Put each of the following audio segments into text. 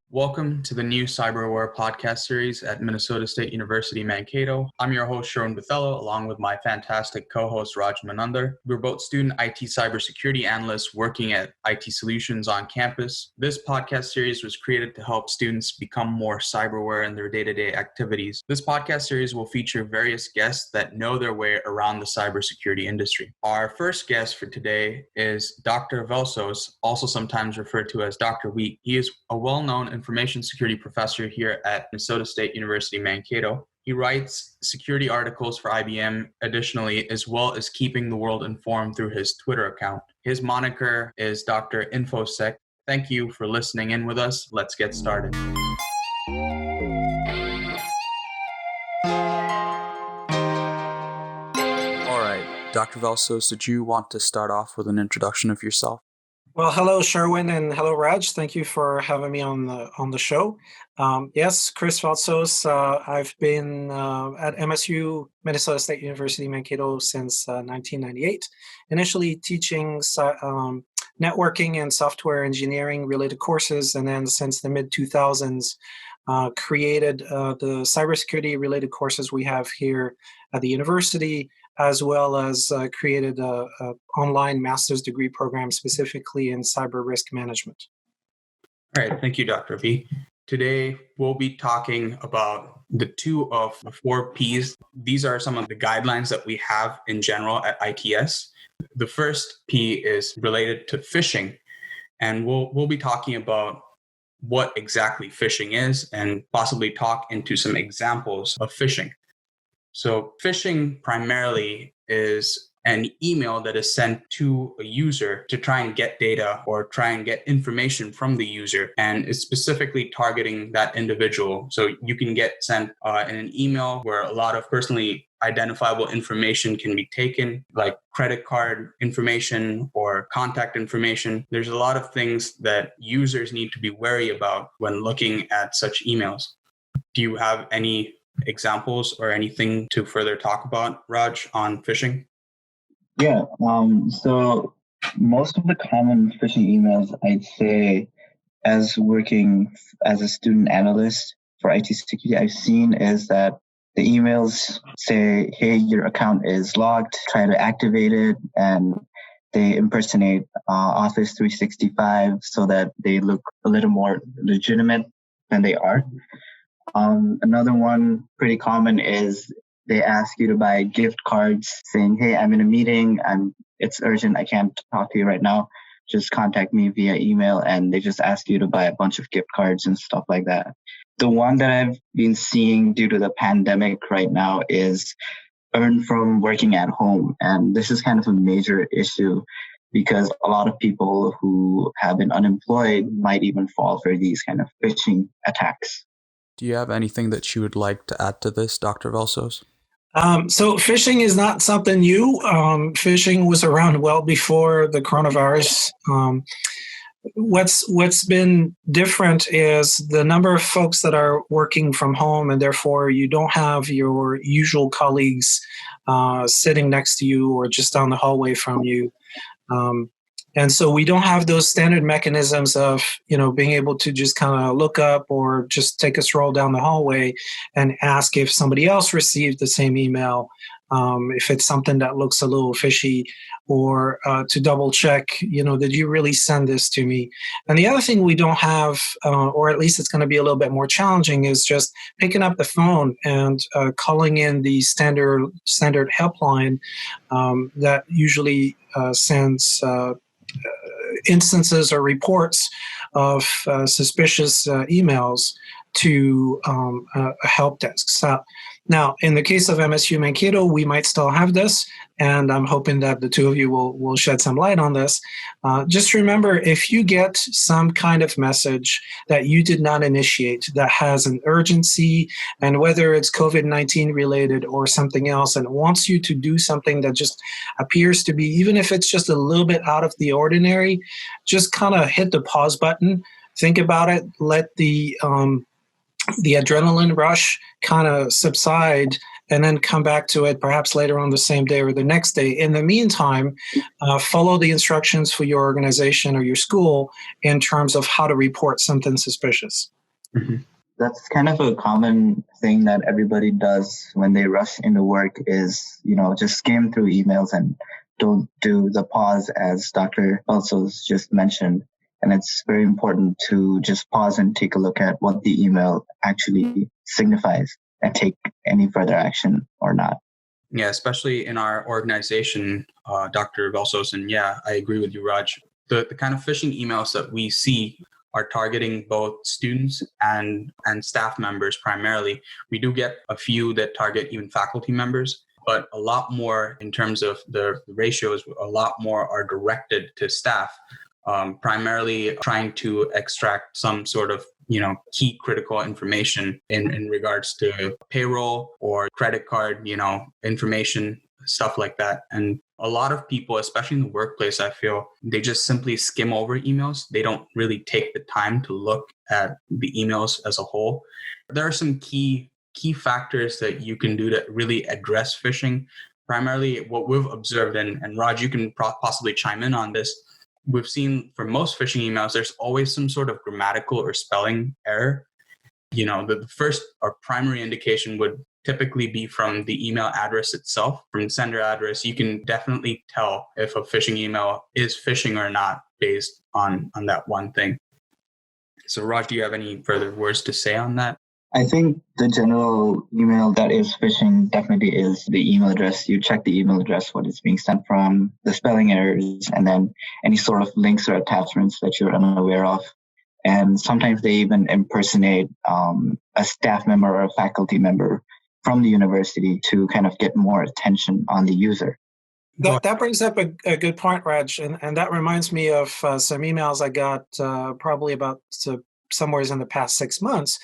Welcome to the new CyberAware Podcast series at Minnesota State University, Mankato. I'm your host, Sherwin, along with my fantastic co-host, Raj. We're both student IT cybersecurity analysts working at IT Solutions on campus. This podcast series was created to help students become more cyberware in their day-to-day activities. This podcast series will feature various guests that know their way around the cybersecurity industry. Our first guest for today is Dr. Veltsos, also sometimes referred to as Dr. Wheat. He is a well-known information security professor here at Minnesota State University, Mankato. He writes security articles for IBM additionally, as well as keeping the world informed through his Twitter account. His moniker is Dr. InfoSec. Thank you for listening in with us. Let's get started. All right, Dr. Veltsos, did you want to start off with an introduction of yourself? Well, hello, Sherwin, and hello, Raj. Thank you for having me on the show. Yes, Chris Veltsos. I've been at MSU, Minnesota State University, Mankato, since 1998, initially teaching networking and software engineering related courses, and then since the mid-2000s, created the cybersecurity related courses we have here at the university, as well as created an online master's degree program specifically in cyber risk management. All right, thank you, Dr. V. Today, we'll be talking about the 2 of the 4 Ps. These are some of the guidelines that we have in general at ITS. The first P is related to phishing, and we'll be talking about what exactly phishing is and possibly talk into some examples of phishing. So phishing primarily is an email that is sent to a user to try and get data or try and get information from the user, and is specifically targeting that individual. So you can get sent in an email where a lot of personally identifiable information can be taken, like credit card information or contact information. There's a lot of things that users need to be wary about when looking at such emails. Do you have any examples or anything to further talk about, Raj, on phishing? Yeah, so most of the common phishing emails, I'd say, as working as a student analyst for IT security, I've seen is that the emails say, hey, your account is logged, try to activate it, and they impersonate Office 365 so that they look a little more legitimate than they are. Another one pretty common is they ask you to buy gift cards saying, hey, I'm in a meeting, it's urgent, I can't talk to you right now, just contact me via email, and they just ask you to buy a bunch of gift cards and stuff like that. The one that I've been seeing due to the pandemic right now is earn from working at home, and this is kind of a major issue because a lot of people who have been unemployed might even fall for these kind of phishing attacks. Do you have anything that you would like to add to this, Dr. Veltsos? So phishing is not something new. Phishing was around well before the coronavirus. What's been different is the number of folks that are working from home, and therefore you don't have your usual colleagues sitting next to you or just down the hallway from you. And so we don't have those standard mechanisms of, being able to just kind of look up or just take a stroll down the hallway and ask if somebody else received the same email, if it's something that looks a little fishy, or to double check, did you really send this to me? And the other thing we don't have, or at least it's going to be a little bit more challenging, is just picking up the phone and calling in the standard helpline that usually sends instances or reports of suspicious emails to a help desk. So now, in the case of MSU Mankato, we might still have this, and I'm hoping that the two of you will shed some light on this. Just remember, if you get some kind of message that you did not initiate that has an urgency, and whether it's COVID-19 related or something else, and it wants you to do something that just appears to be, even if it's just a little bit out of the ordinary, just kind of hit the pause button, think about it, let the adrenaline rush kind of subside, and then come back to it perhaps later on the same day or the next day. In the meantime, follow the instructions for your organization or your school in terms of how to report something suspicious. Mm-hmm. That's kind of a common thing that everybody does when they rush into work is, just skim through emails and don't do the pause as Dr. Veltsos just mentioned. And it's very important to just pause and take a look at what the email actually signifies and take any further action or not. Yeah, especially in our organization, Dr. Veltsos, and yeah, I agree with you, Raj. The kind of phishing emails that we see are targeting both students and staff members primarily. We do get a few that target even faculty members, but a lot more in terms of the ratios, a lot more are directed to staff, primarily trying to extract some sort of key critical information in regards to payroll or credit card, information, stuff like that. And a lot of people, especially in the workplace, I feel they just simply skim over emails. They don't really take the time to look at the emails as a whole. There are some key factors that you can do to really address phishing. Primarily what we've observed, and Raj, you can possibly chime in on this. We've seen for most phishing emails, there's always some sort of grammatical or spelling error. The first or primary indication would typically be from the email address itself. From the sender address, you can definitely tell if a phishing email is phishing or not based on that one thing. So Raj, do you have any further words to say on that? I think the general email that is phishing definitely is the email address. You check the email address, what it's being sent from, the spelling errors, and then any sort of links or attachments that you're unaware of. And sometimes they even impersonate a staff member or a faculty member from the university to kind of get more attention on the user. That brings up a good point, Raj. And that reminds me of some emails I got probably about somewhere in the past 6 months,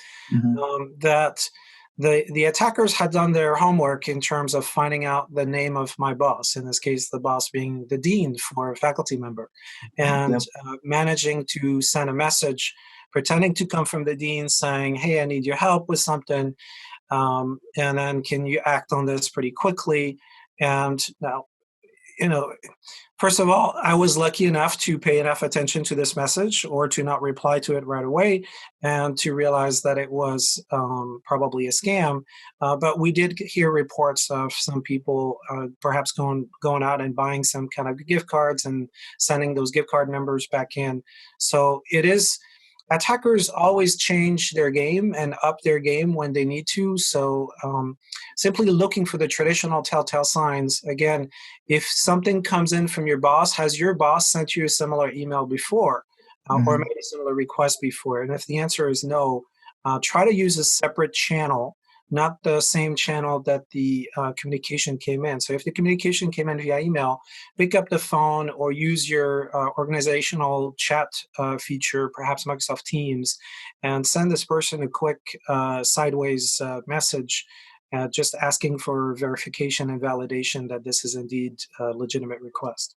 that the attackers had done their homework in terms of finding out the name of my boss, in this case, the boss being the dean for a faculty member, and managing to send a message pretending to come from the dean saying, hey, I need your help with something. And then can you act on this pretty quickly? And now, first of all, I was lucky enough to pay enough attention to this message or to not reply to it right away and to realize that it was probably a scam. But we did hear reports of some people perhaps going out and buying some kind of gift cards and sending those gift card numbers back in. So it is... Attackers always change their game and up their game when they need to. So simply looking for the traditional telltale signs. Again, if something comes in from your boss, has your boss sent you a similar email before or made a similar request before? And if the answer is no, try to use a separate channel, not the same channel that the communication came in. So if the communication came in via email, pick up the phone or use your organizational chat feature, perhaps Microsoft Teams, and send this person a quick sideways message, just asking for verification and validation that this is indeed a legitimate request.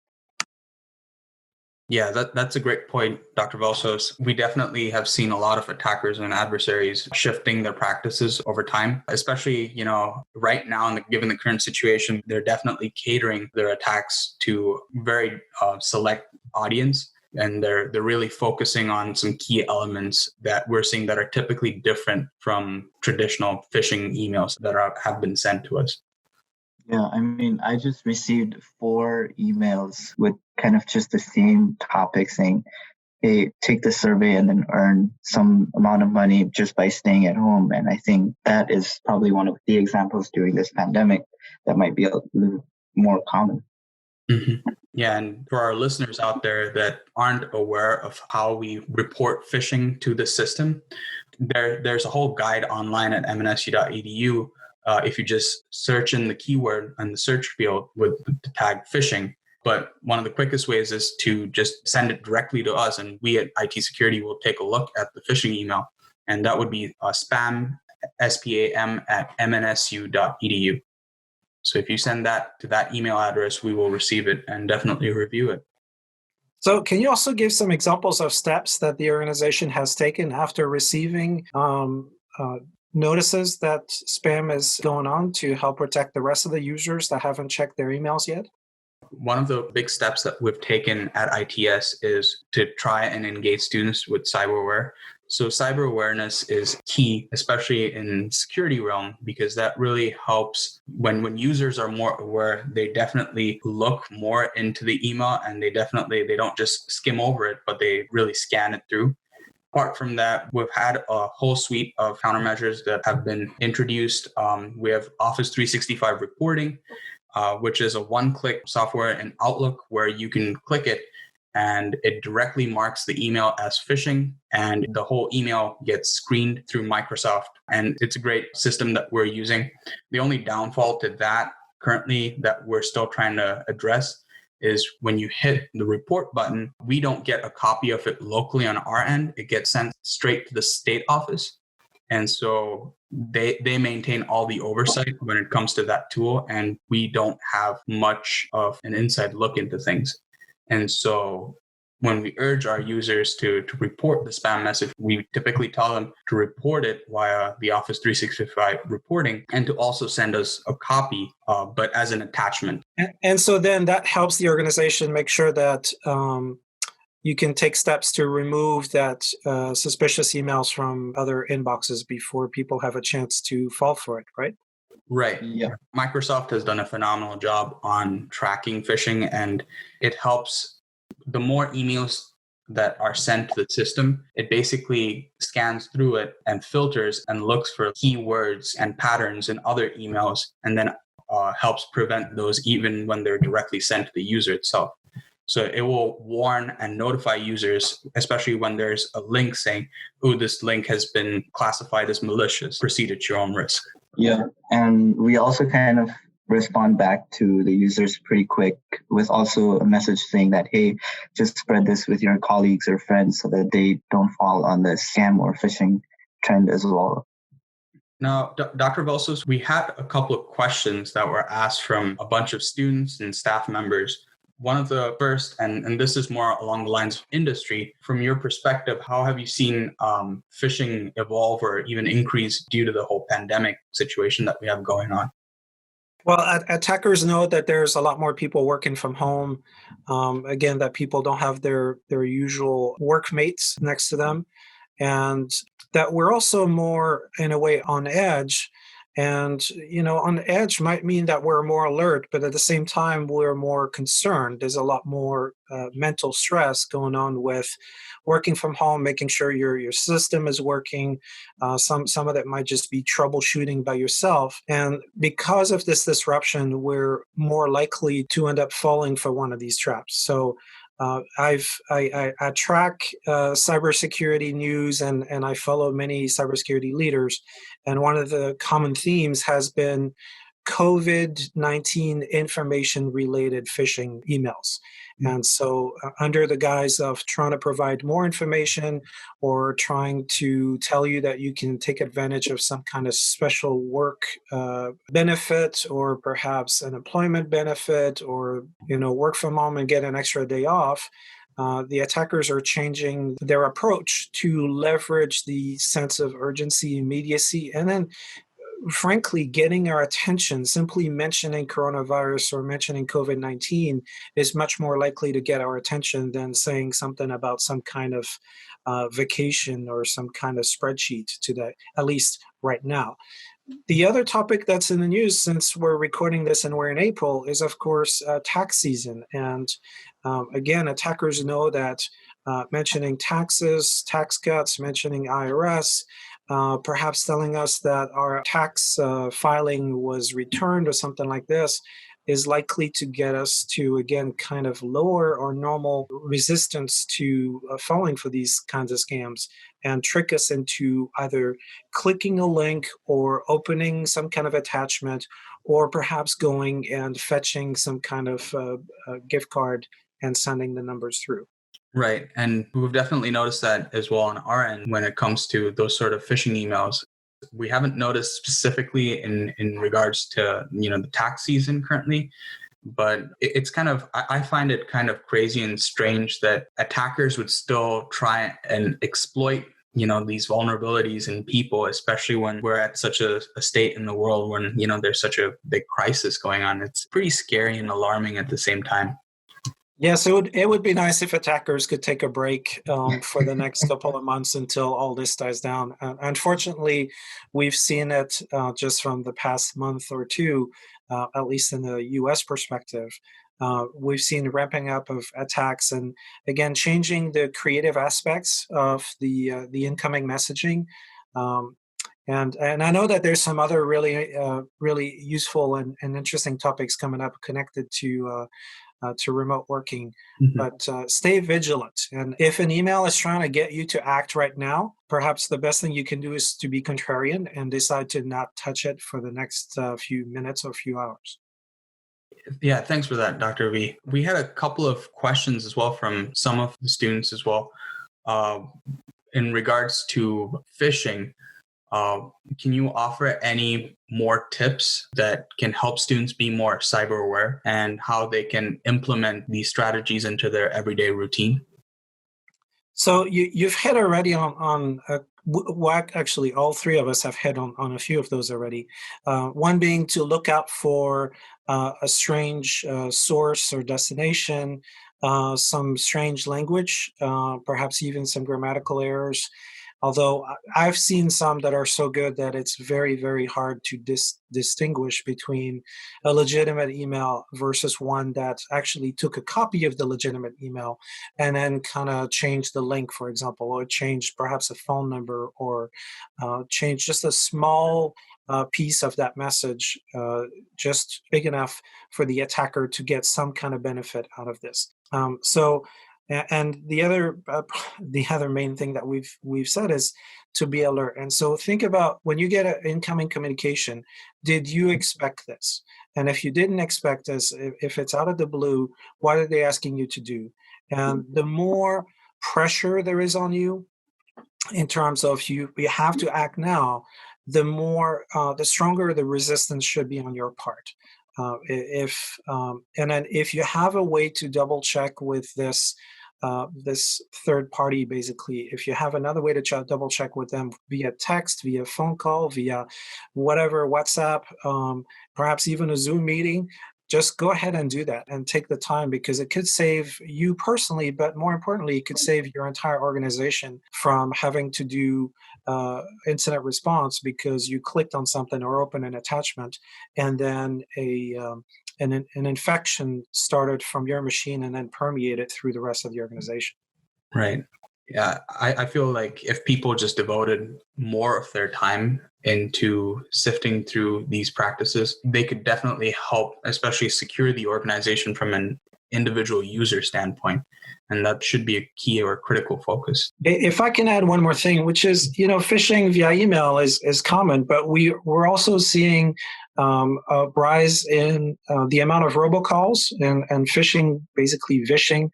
Yeah, that's a great point, Dr. Veltsos. We definitely have seen a lot of attackers and adversaries shifting their practices over time, especially, right now, given the current situation, they're definitely catering their attacks to very select audience. And they're really focusing on some key elements that we're seeing that are typically different from traditional phishing emails that have been sent to us. Yeah, I just received 4 emails with kind of just the same topic saying, hey, take the survey and then earn some amount of money just by staying at home. And I think that is probably one of the examples during this pandemic that might be a little more common. Mm-hmm. Yeah, and for our listeners out there that aren't aware of how we report phishing to the system, there's a whole guide online at mnsu.edu. If you just search in the keyword in the search field with the tag phishing. But one of the quickest ways is to just send it directly to us, and we at IT Security will take a look at the phishing email. And that would be spam, spam at mnsu.edu. So if you send that to that email address, we will receive it and definitely review it. So can you also give some examples of steps that the organization has taken after receiving notices that spam is going on to help protect the rest of the users that haven't checked their emails yet? One of the big steps that we've taken at ITS is to try and engage students with cyberware. So cyber awareness is key, especially in security realm, because that really helps when users are more aware. They definitely look more into the email, and they don't just skim over it, but they really scan it through. Apart from that, we've had a whole suite of countermeasures that have been introduced. We have Office 365 reporting, which is a one-click software in Outlook where you can click it and it directly marks the email as phishing, and the whole email gets screened through Microsoft. And it's a great system that we're using. The only downfall to that currently that we're still trying to address is when you hit the report button, we don't get a copy of it locally on our end. It gets sent straight to the state office. And so they maintain all the oversight when it comes to that tool, and we don't have much of an inside look into things. And so when we urge our users to report the spam message, we typically tell them to report it via the Office 365 reporting and to also send us a copy, but as an attachment. And so then that helps the organization make sure that you can take steps to remove that suspicious emails from other inboxes before people have a chance to fall for it, right? Right. Yeah. Microsoft has done a phenomenal job on tracking phishing, and it helps. The more emails that are sent to the system, it basically scans through it and filters and looks for keywords and patterns in other emails, and then helps prevent those even when they're directly sent to the user itself. So it will warn and notify users, especially when there's a link saying, oh, this link has been classified as malicious. Proceed at your own risk. Yeah. And we also kind of respond back to the users pretty quick with also a message saying that, hey, just spread this with your colleagues or friends so that they don't fall on the scam or phishing trend as well. Now, Dr. Veltsos, we had a couple of questions that were asked from a bunch of students and staff members. One of the first, and this is more along the lines of industry, from your perspective, how have you seen phishing evolve or even increase due to the whole pandemic situation that we have going on? Well, attackers know that there's a lot more people working from home. Again, that people don't have their usual workmates next to them, and that we're also more, in a way, on edge. And, on edge might mean that we're more alert, but at the same time, we're more concerned. There's a lot more mental stress going on with working from home, making sure your system is working. Some of that might just be troubleshooting by yourself. And because of this disruption, we're more likely to end up falling for one of these traps. So I track cybersecurity news and I follow many cybersecurity leaders. And one of the common themes has been COVID-19 information-related phishing emails. And so under the guise of trying to provide more information or trying to tell you that you can take advantage of some kind of special work benefit or perhaps an employment benefit or, work from home and get an extra day off, the attackers are changing their approach to leverage the sense of urgency, immediacy, and then frankly, getting our attention. Simply mentioning coronavirus or mentioning COVID-19 is much more likely to get our attention than saying something about some kind of vacation or some kind of spreadsheet today, at least right now. The other topic that's in the news since we're recording this and we're in April is, of course, tax season. And again, attackers know that mentioning taxes, tax cuts, mentioning IRS, perhaps telling us that our tax filing was returned or something like this is likely to get us to, again, kind of lower our normal resistance to falling for these kinds of scams and trick us into either clicking a link or opening some kind of attachment or perhaps going and fetching some kind of gift card and sending the numbers through. Right. And we've definitely noticed that as well on our end when it comes to those sort of phishing emails. We haven't noticed specifically in regards to, the tax season currently, but it's kind of, I find it kind of crazy and strange that attackers would still try and exploit these vulnerabilities in people, especially when we're at such a state in the world when, there's such a big crisis going on. It's pretty scary and alarming at the same time. Yes, it would be nice if attackers could take a break for the next couple of months until all this dies down. Unfortunately, we've seen it just from the past month or two, at least in the U.S. perspective. We've seen ramping up of attacks and, again, changing the creative aspects of the incoming messaging. And I know that there's some other really useful and interesting topics coming up connected to remote working, but stay vigilant. And if an email is trying to get you to act right now, perhaps the best thing you can do is to be contrarian and decide to not touch it for the next few minutes or few hours. Yeah, thanks for that, Dr. V. We had a couple of questions as well from some of the students as well in regards to phishing. Can you offer any more tips that can help students be more cyber aware and how they can implement these strategies into their everyday routine? So you've hit already on actually all three of us have hit on a few of those already. One being to look out for a strange source or destination, some strange language, perhaps even some grammatical errors. Although I've seen some that are so good that it's very, very hard to distinguish between a legitimate email versus one that actually took a copy of the legitimate email and then kind of changed the link, for example, or changed perhaps a phone number or changed just a small piece of that message, just big enough for the attacker to get some kind of benefit out of this. And the other main thing that we've said is to be alert. And so think about when you get an incoming communication, did you expect this? And if you didn't expect this, if it's out of the blue, what are they asking you to do? And the more pressure there is on you in terms of you have to act now, the stronger the resistance should be on your part. And then if you have a way to double check with this third party, basically, if you have another way to double check with them via text, via phone call, via whatever, WhatsApp, perhaps even a Zoom meeting, just go ahead and do that and take the time, because it could save you personally, but more importantly, it could save your entire organization from having to do incident response because you clicked on something or opened an attachment and then an infection started from your machine and then permeated through the rest of the organization. Right. Yeah, I feel like if people just devoted more of their time into sifting through these practices, they could definitely help, especially secure the organization from an individual user standpoint. And that should be a key or critical focus. If I can add one more thing, which is, phishing via email is common, but we're also seeing a rise in the amount of robocalls and phishing, basically vishing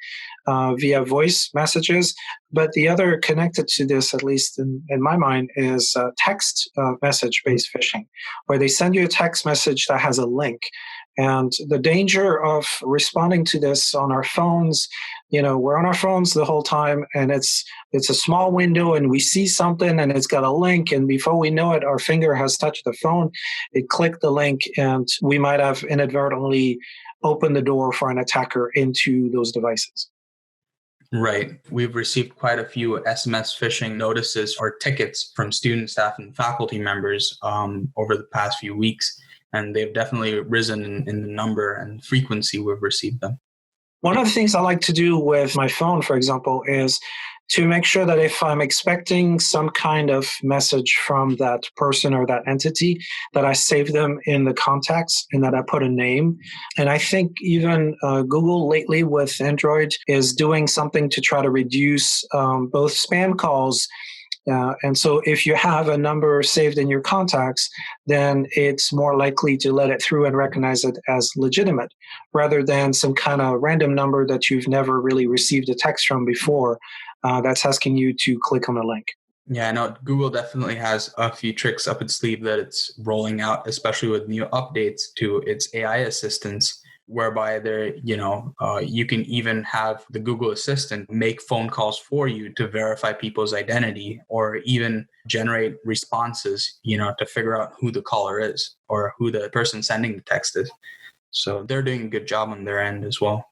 via voice messages. But the other connected to this, at least in my mind, is text message-based phishing, where they send you a text message that has a link. And the danger of responding to this on our phones, we're on our phones the whole time, and it's a small window, and we see something, and it's got a link, and before we know it, our finger has touched the phone, it clicked the link, and we might have inadvertently opened the door for an attacker into those devices. Right. We've received quite a few SMS phishing notices or tickets from student, staff, and faculty members over the past few weeks. And they've definitely risen in the number and frequency we've received them. One of the things I like to do with my phone, for example, is to make sure that if I'm expecting some kind of message from that person or that entity, that I save them in the contacts and that I put a name. And I think even Google lately with Android is doing something to try to reduce both spam calls. And so if you have a number saved in your contacts, then it's more likely to let it through and recognize it as legitimate rather than some kind of random number that you've never really received a text from before that's asking you to click on a link. Yeah, I know Google definitely has a few tricks up its sleeve that it's rolling out, especially with new updates to its AI assistants, whereby you can even have the Google Assistant make phone calls for you to verify people's identity, or even generate responses, to figure out who the caller is or who the person sending the text is. So they're doing a good job on their end as well.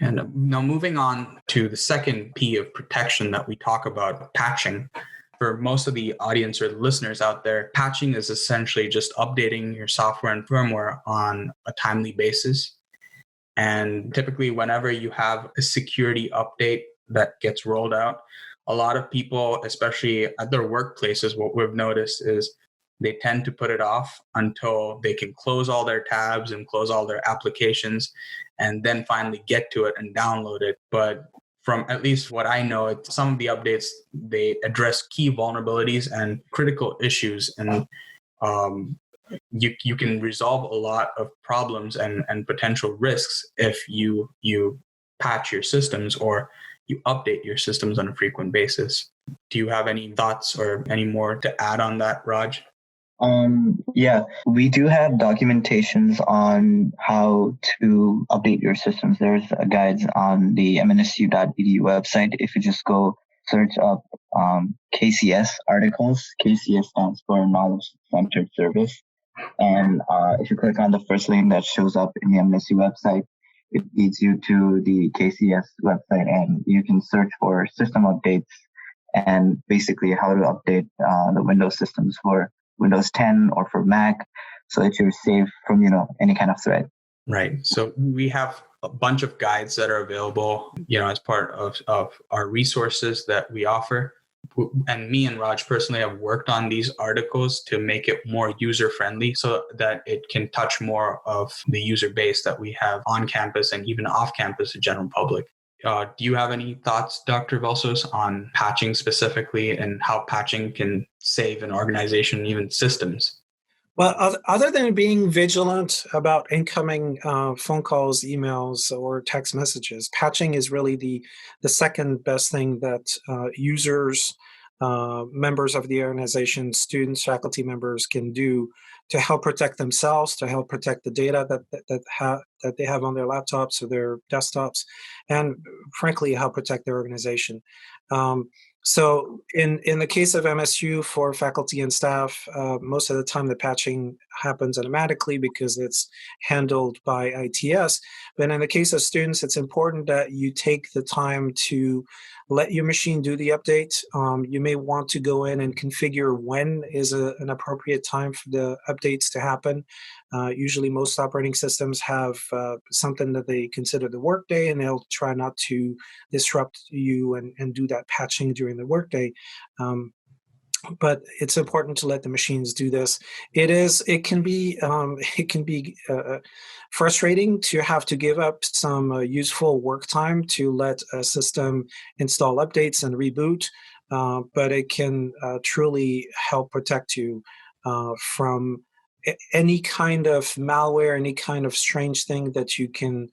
And now moving on to the second P of protection that we talk about, patching. For most of the audience or the listeners out there, patching is essentially just updating your software and firmware on a timely basis. And typically, whenever you have a security update that gets rolled out, a lot of people, especially at their workplaces, what we've noticed is they tend to put it off until they can close all their tabs and close all their applications and then finally get to it and download it. But from at least what I know, some of the updates, they address key vulnerabilities and critical issues. And you can resolve a lot of problems and potential risks if you patch your systems or you update your systems on a frequent basis. Do you have any thoughts or any more to add on that, Raj? Yeah, we do have documentations on how to update your systems. There's guides on the mnsu.edu website. If you just go search up KCS articles, KCS stands for Knowledge Centered Service. And if you click on the first link that shows up in the MNSU website, it leads you to the KCS website, and you can search for system updates and basically how to update the Windows systems for Windows 10 or for Mac, so that you're safe from any kind of threat. Right. So we have a bunch of guides that are available, as part of our resources that we offer. And me and Raj personally have worked on these articles to make it more user friendly so that it can touch more of the user base that we have on campus and even off campus, the general public. Do you have any thoughts, Dr. Veltsos, on patching specifically and how patching can save an organization, even systems? Well, other than being vigilant about incoming phone calls, emails, or text messages, patching is really the second best thing that users, members of the organization, students, faculty members can do to help protect themselves, to help protect the data that they have on their laptops or their desktops, and frankly, help protect their organization. So in the case of MSU for faculty and staff, most of the time the patching happens automatically because it's handled by ITS. But in the case of students, it's important that you take the time to let your machine do the update. You may want to go in and configure when is an appropriate time for the updates to happen. Usually most operating systems have something that they consider the workday, and they'll try not to disrupt you and do that patching during the workday. But it's important to let the machines do this. It can be frustrating to have to give up some useful work time to let a system install updates and reboot, but it can truly help protect you from any kind of malware, any kind of strange thing that you can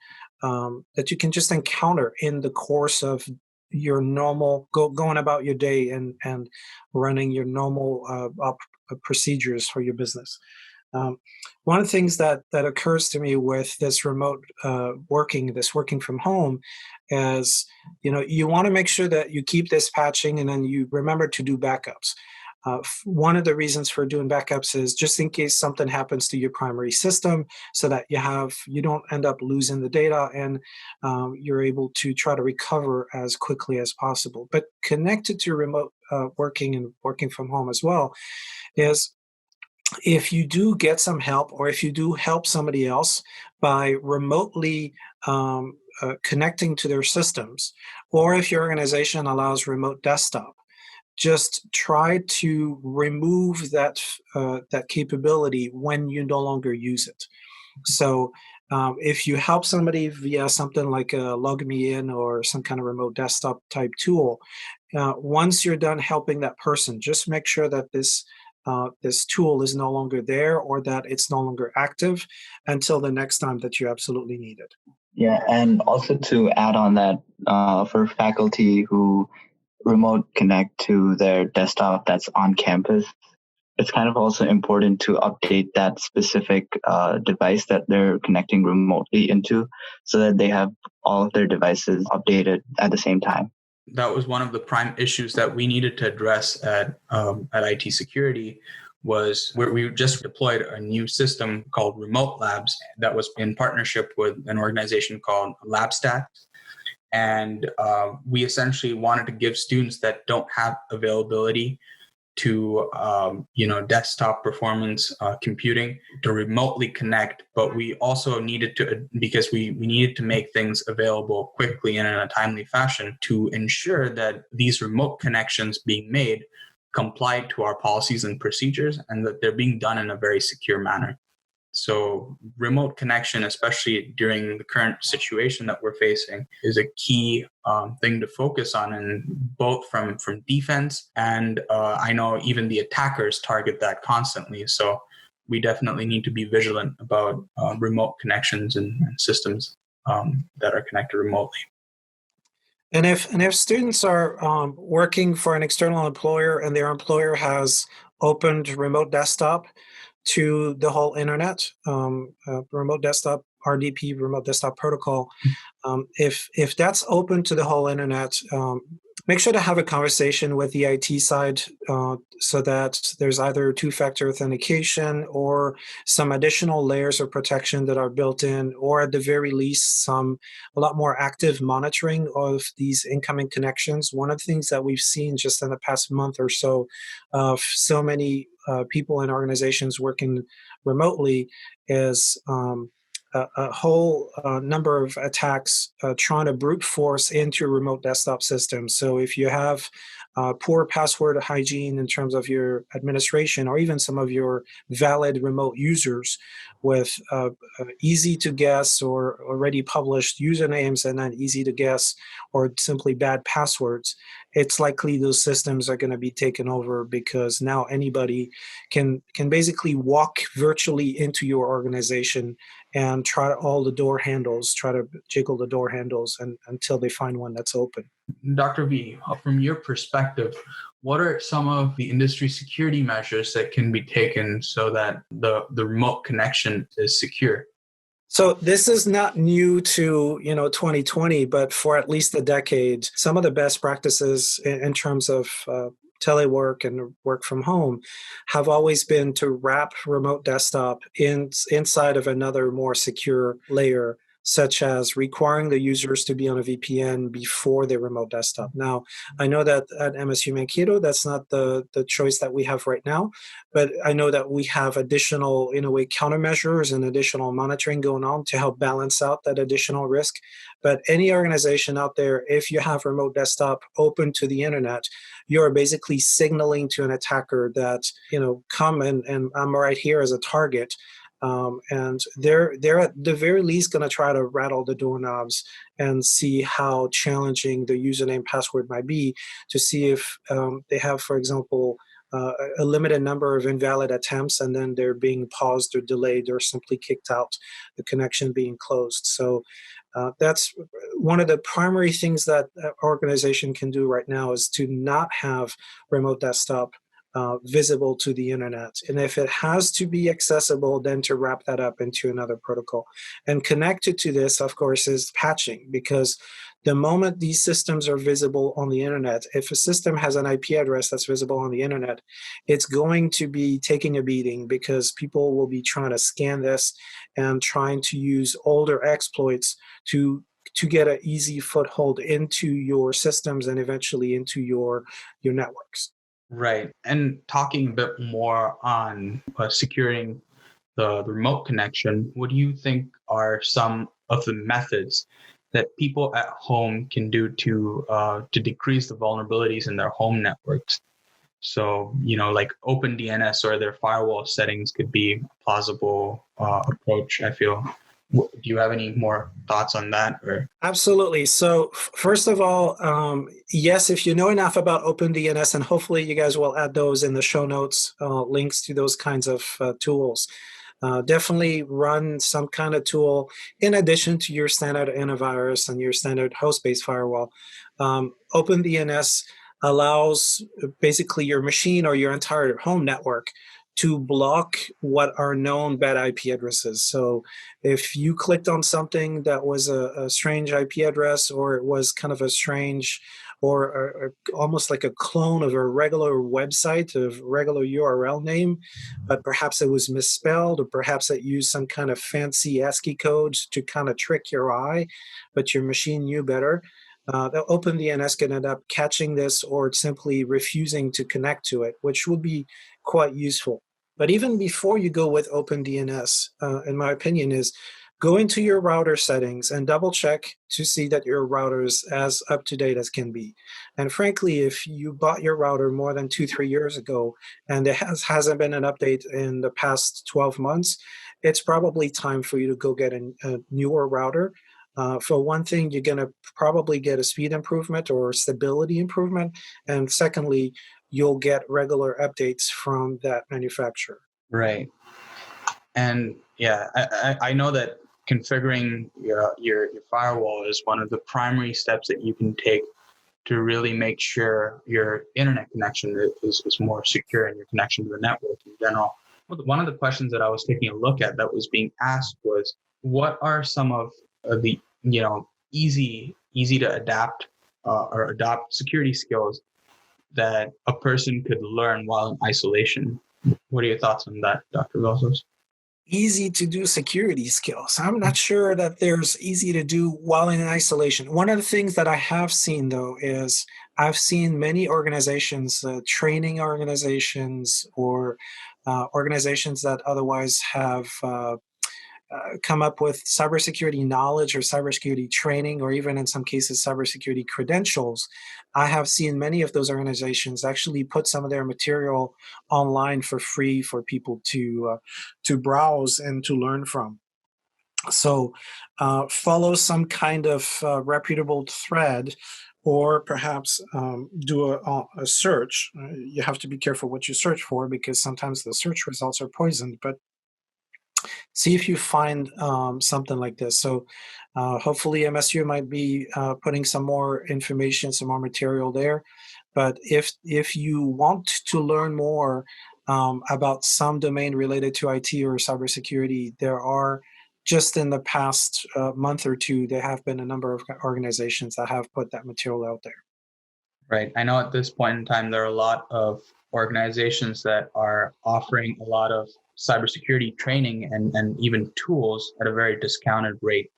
just encounter in the course of your normal going about your day and running your normal procedures for your business. One of the things that occurs to me with this remote working from home is, you want to make sure that you keep this patching and then you remember to do backups. One of the reasons for doing backups is just in case something happens to your primary system, so that you don't end up losing the data and you're able to try to recover as quickly as possible. But connected to remote working and working from home as well is, if you do get some help, or if you do help somebody else by remotely connecting to their systems, or if your organization allows remote desktop, just try to remove that capability when you no longer use it. So if you help somebody via something like a LogMeIn or some kind of remote desktop type tool, once you're done helping that person, just make sure that this tool is no longer there, or that it's no longer active until the next time that you absolutely need it. Yeah, and also to add on that, for faculty who remote connect to their desktop that's on campus, it's kind of also important to update that specific device that they're connecting remotely into so that they have all of their devices updated at the same time. That was one of the prime issues that we needed to address at IT Security. Was where we just deployed a new system called Remote Labs that was in partnership with an organization called LabStat. And we essentially wanted to give students that don't have availability to desktop performance computing to remotely connect, but we also needed to, because we needed to make things available quickly and in a timely fashion, to ensure that these remote connections being made complied to our policies and procedures and that they're being done in a very secure manner. So remote connection, especially during the current situation that we're facing, is a key thing to focus on, and both from defense and I know even the attackers target that constantly. So we definitely need to be vigilant about remote connections and systems that are connected remotely. And if students are working for an external employer and their employer has opened remote desktop to the whole internet, remote desktop RDP, remote desktop protocol, if that's open to the whole internet, make sure to have a conversation with the IT side so that there's either two-factor authentication or some additional layers of protection that are built in, or at the very least, a lot more active monitoring of these incoming connections. One of the things that we've seen just in the past month or so of so many people and organizations working remotely is a whole number of attacks trying to brute force into remote desktop systems. So if you have poor password hygiene in terms of your administration, or even some of your valid remote users with easy to guess or already published usernames and then easy to guess or simply bad passwords, it's likely those systems are going to be taken over, because now anybody can basically walk virtually into your organization and try to jiggle the door handles until they find one that's open. Dr. V, from your perspective, what are some of the industry security measures that can be taken so that the remote connection is secure? So this is not new to 2020, but for at least a decade, some of the best practices in terms of telework and work from home have always been to wrap remote desktop inside of another more secure layer, such as requiring the users to be on a VPN before their remote desktop. Now, I know that at MSU Mankato, that's not the choice that we have right now, but I know that we have additional, in a way, countermeasures and additional monitoring going on to help balance out that additional risk. But any organization out there, if you have remote desktop open to the internet, you're basically signaling to an attacker that, come and I'm right here as a target. And they're at the very least going to try to rattle the doorknobs and see how challenging the username password might be, to see if they have, for example, a limited number of invalid attempts, and then they're being paused or delayed or simply kicked out, the connection being closed. So that's one of the primary things that an organization can do right now, is to not have remote desktop visible to the internet. And if it has to be accessible, then to wrap that up into another protocol. And connected to this, of course, is patching, because the moment these systems are visible on the internet, if a system has an IP address that's visible on the internet, it's going to be taking a beating, because people will be trying to scan this and trying to use older exploits to get an easy foothold into your systems and eventually into your networks. Right. And talking a bit more on securing the remote connection, what do you think are some of the methods that people at home can do to decrease the vulnerabilities in their home networks? So, like OpenDNS or their firewall settings could be a plausible approach, I feel. Do you have any more thoughts on that? Or? Absolutely. So first of all, yes, if you know enough about OpenDNS, and hopefully you guys will add those in the show notes, links to those kinds of tools. Definitely run some kind of tool in addition to your standard antivirus and your standard host-based firewall. OpenDNS allows basically your machine or your entire home network to block what are known bad IP addresses. So if you clicked on something that was a strange IP address, or it was kind of a strange or almost like a clone of a regular website, of regular URL name, but perhaps it was misspelled, or perhaps it used some kind of fancy ASCII codes to kind of trick your eye, but your machine knew better. The OpenDNS can end up catching this or simply refusing to connect to it, which would be quite useful. But even before you go with OpenDNS, in my opinion, is go into your router settings and double check to see that your router is as up to date as can be. And frankly, if you bought your router more than 2-3 years ago and there hasn't been an update in the past 12 months, it's probably time for you to go get a newer router. For one thing, you're going to probably get a speed improvement or stability improvement. And secondly, you'll get regular updates from that manufacturer. Right. And yeah, I know that configuring your firewall is one of the primary steps that you can take to really make sure your internet connection is more secure, and your connection to the network in general. One of the questions that I was taking a look at that was being asked was, what are some of the easy to adapt or adopt security skills that a person could learn while in isolation? What are your thoughts on that, Dr. Veltsos? Easy to do security skills. I'm not sure that there's easy to do while in isolation. One of the things that I have seen, though, is I've seen many organizations, training organizations, or organizations that otherwise have come up with cybersecurity knowledge or cybersecurity training, or even in some cases cybersecurity credentials. I have seen many of those organizations actually put some of their material online for free for people to browse and to learn from. So follow some kind of reputable thread, or perhaps do a search. You have to be careful what you search for, because sometimes the search results are poisoned, but see if you find something like this. So hopefully MSU might be putting some more information, some more material there. But if you want to learn more about some domain related to IT or cybersecurity, there are, just in the past month or two, there have been a number of organizations that have put that material out there. Right. I know at this point in time, there are a lot of organizations that are offering a lot of cybersecurity training and even tools at a very discounted rate.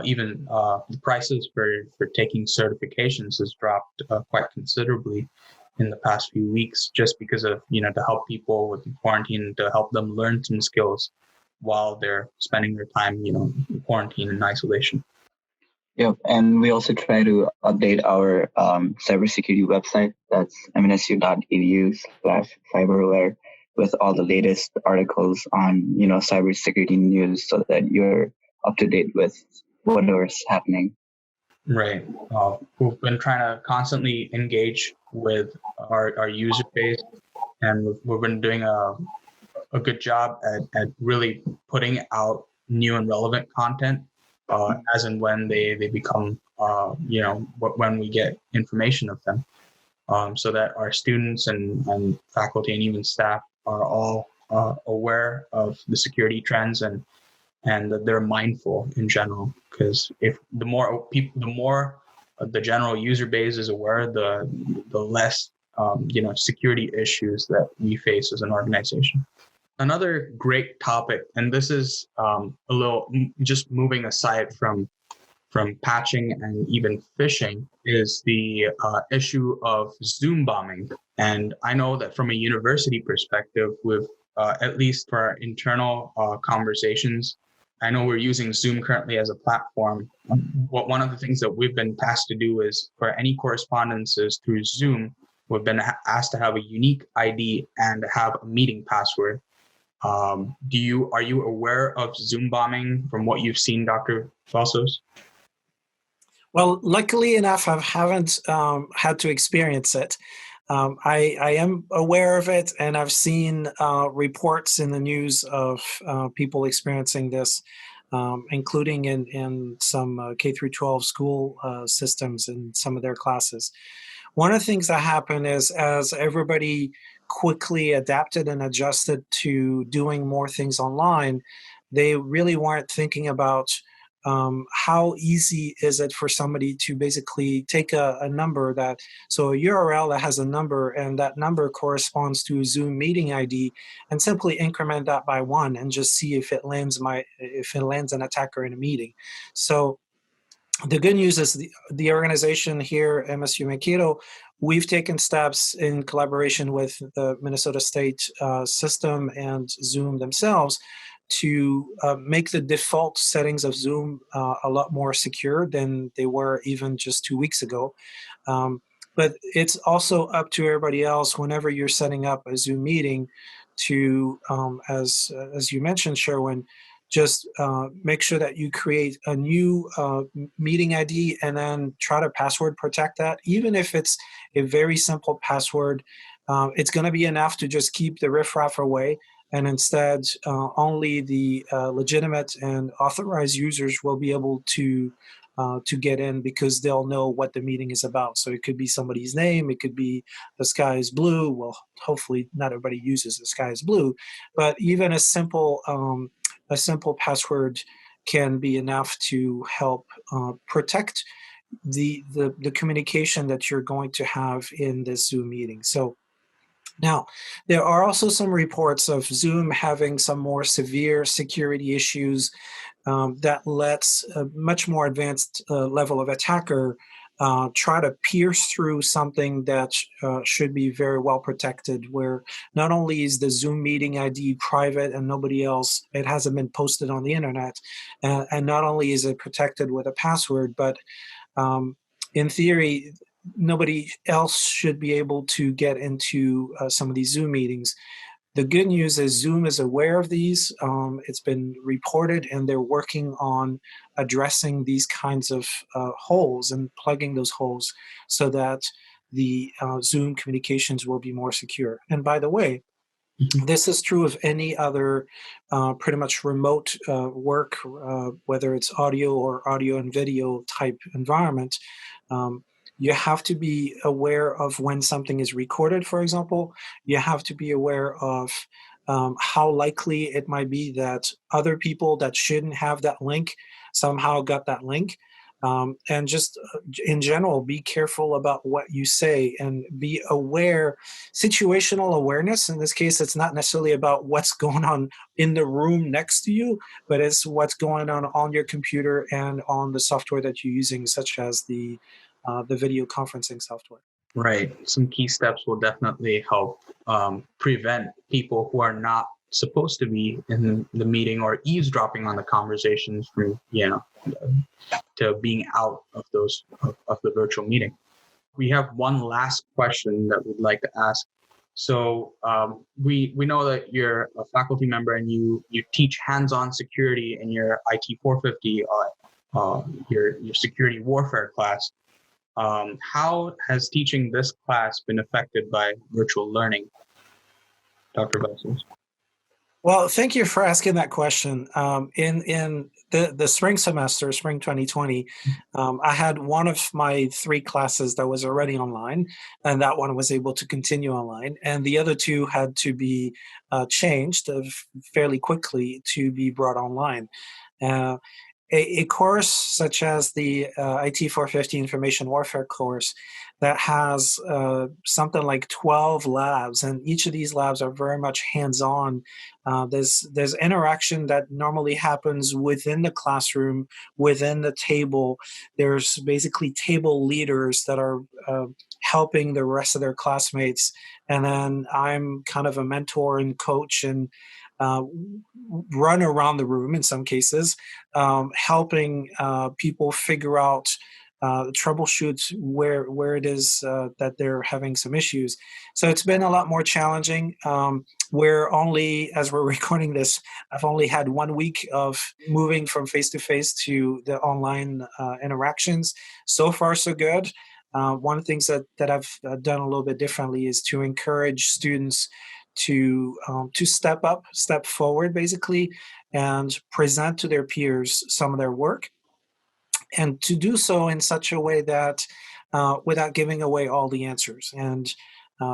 Even the prices for taking certifications has dropped quite considerably in the past few weeks, just because of, to help people with quarantine, to help them learn some skills while they're spending their time, in quarantine and isolation. Yep, and we also try to update our cybersecurity website. That's mnsu.edu/cyberaware, with all the latest articles on cybersecurity news, so that you're up to date with whatever's happening. Right. We've been trying to constantly engage with our user base, and we've been doing a good job at really putting out new and relevant content as and when they become, when we get information of them, so that our students and faculty and even staff are all aware of the security trends, and that they're mindful in general. Because if the more the general user base is aware, the less security issues that we face as an organization. Another great topic, and this is a little just moving aside from patching and even phishing, is the issue of Zoom bombing. And I know that from a university perspective, with at least for our internal conversations, I know we're using Zoom currently as a platform. One of the things that we've been tasked to do is, for any correspondences through Zoom, we've been asked to have a unique ID and have a meeting password. Are you aware of Zoom bombing from what you've seen, Dr. Veltsos? Well, luckily enough, I haven't had to experience it. I am aware of it, and I've seen reports in the news of people experiencing this, including in some K through 12 school systems in some of their classes. One of the things that happened is as everybody quickly adapted and adjusted to doing more things online, they really weren't thinking about how easy is it for somebody to basically take a number so a URL that has a number and that number corresponds to a Zoom meeting ID, and simply increment that by one and just see if it lands an attacker in a meeting. So the good news is the organization here, MSU Mankato, we've taken steps in collaboration with the Minnesota State system and Zoom themselves to make the default settings of Zoom a lot more secure than they were even just 2 weeks ago. But it's also up to everybody else whenever you're setting up a Zoom meeting to, as you mentioned, Sherwin, just make sure that you create a new meeting ID and then try to password protect that. Even if it's a very simple password, it's going to be enough to just keep the riffraff away. And instead, only the legitimate and authorized users will be able to get in, because they'll know what the meeting is about. So it could be somebody's name, it could be the sky is blue. Well, hopefully not everybody uses the sky is blue, but even a simple password can be enough to help protect the communication that you're going to have in this Zoom meeting. So now, there are also some reports of Zoom having some more severe security issues that lets a much more advanced level of attacker try to pierce through something that should be very well protected, where not only is the Zoom meeting ID private and nobody else, it hasn't been posted on the internet, and not only is it protected with a password, but in theory, nobody else should be able to get into some of these Zoom meetings. The good news is Zoom is aware of these. It's been reported, and they're working on addressing these kinds of holes and plugging those holes so that the Zoom communications will be more secure. And by the way, this is true of any other pretty much remote work, whether it's audio or audio and video type environment. You have to be aware of when something is recorded, for example. You have to be aware of how likely it might be that other people that shouldn't have that link somehow got that link. And just in general, be careful about what you say and be aware. Situational awareness, in this case, it's not necessarily about what's going on in the room next to you, but it's what's going on your computer and on the software that you're using, such as the video conferencing software. Right. Some key steps will definitely help prevent people who are not supposed to be in the meeting or eavesdropping on the conversations from, to being out of of the virtual meeting. We have one last question that we'd like to ask. So we know that you're a faculty member and you teach hands-on security in your IT 450, your security warfare class. How has teaching this class been affected by virtual learning, Dr. Veltsos? Well, thank you for asking that question. In the spring semester, spring 2020, I had one of my 3 classes that was already online, and that one was able to continue online. And the other 2 had to be changed fairly quickly to be brought online. A course such as the IT 450 Information Warfare course that has something like 12 labs, and each of these labs are very much hands-on. There's interaction that normally happens within the classroom, within the table. There's basically table leaders that are helping the rest of their classmates, and then I'm kind of a mentor and coach and run around the room in some cases, helping people figure out troubleshoot where it is that they're having some issues. So it's been a lot more challenging. We're only, as we're recording this, I've only had 1 week of moving from face-to-face to the online interactions. So far, so good. One of the things that I've done a little bit differently is to encourage students to step forward, basically, and present to their peers some of their work, and to do so in such a way that without giving away all the answers. And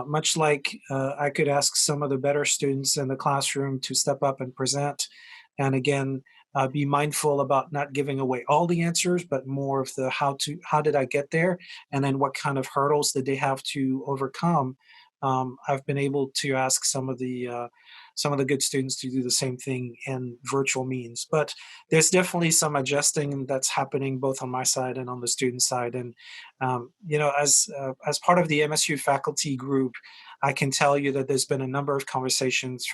much like I could ask some of the better students in the classroom to step up and present, and again, be mindful about not giving away all the answers, but more of the how did I get there, and then what kind of hurdles did they have to overcome. I've been able to ask some of the good students to do the same thing in virtual means. But there's definitely some adjusting that's happening both on my side and on the student side. And as part of the MSU faculty group, I can tell you that there's been a number of conversations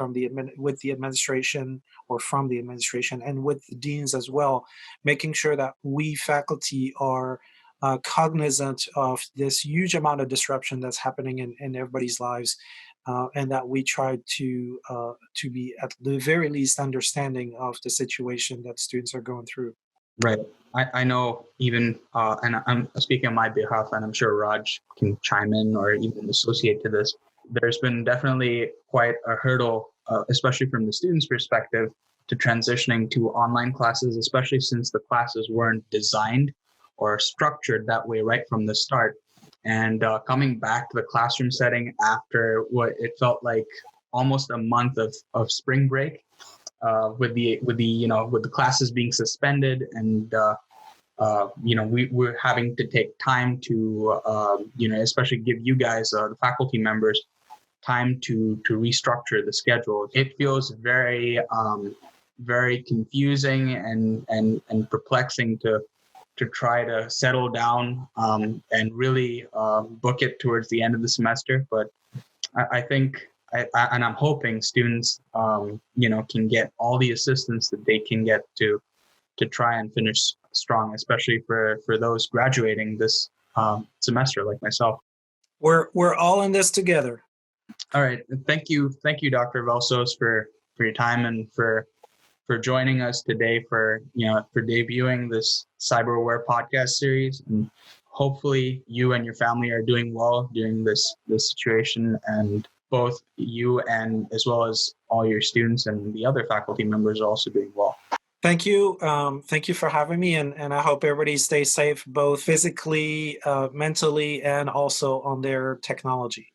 with the administration or from the administration and with the deans as well, making sure that we faculty are cognizant of this huge amount of disruption that's happening in everybody's lives, and that we try to be at the very least understanding of the situation that students are going through. Right. I know even, and I'm speaking on my behalf, and I'm sure Raj can chime in or even associate to this. There's been definitely quite a hurdle, especially from the students' perspective, to transitioning to online classes, especially since the classes weren't designed or structured that way right from the start. And coming back to the classroom setting after what it felt like almost a month of spring break, with the classes being suspended, and we're having to take time to especially give you guys, the faculty members, time to restructure the schedule. It feels very very confusing and perplexing to try to settle down and really book it towards the end of the semester. But I think, and I'm hoping students, can get all the assistance that they can get to try and finish strong, especially for those graduating this semester, like myself. We're all in this together. All right. Thank you, Dr. Veltsos, for your time and for joining us today for debuting this CyberAware podcast series. And hopefully you and your family are doing well during this situation, and both you and as well as all your students and the other faculty members are also doing well. Thank you. Thank you for having me. And I hope everybody stays safe, both physically, mentally, and also on their technology.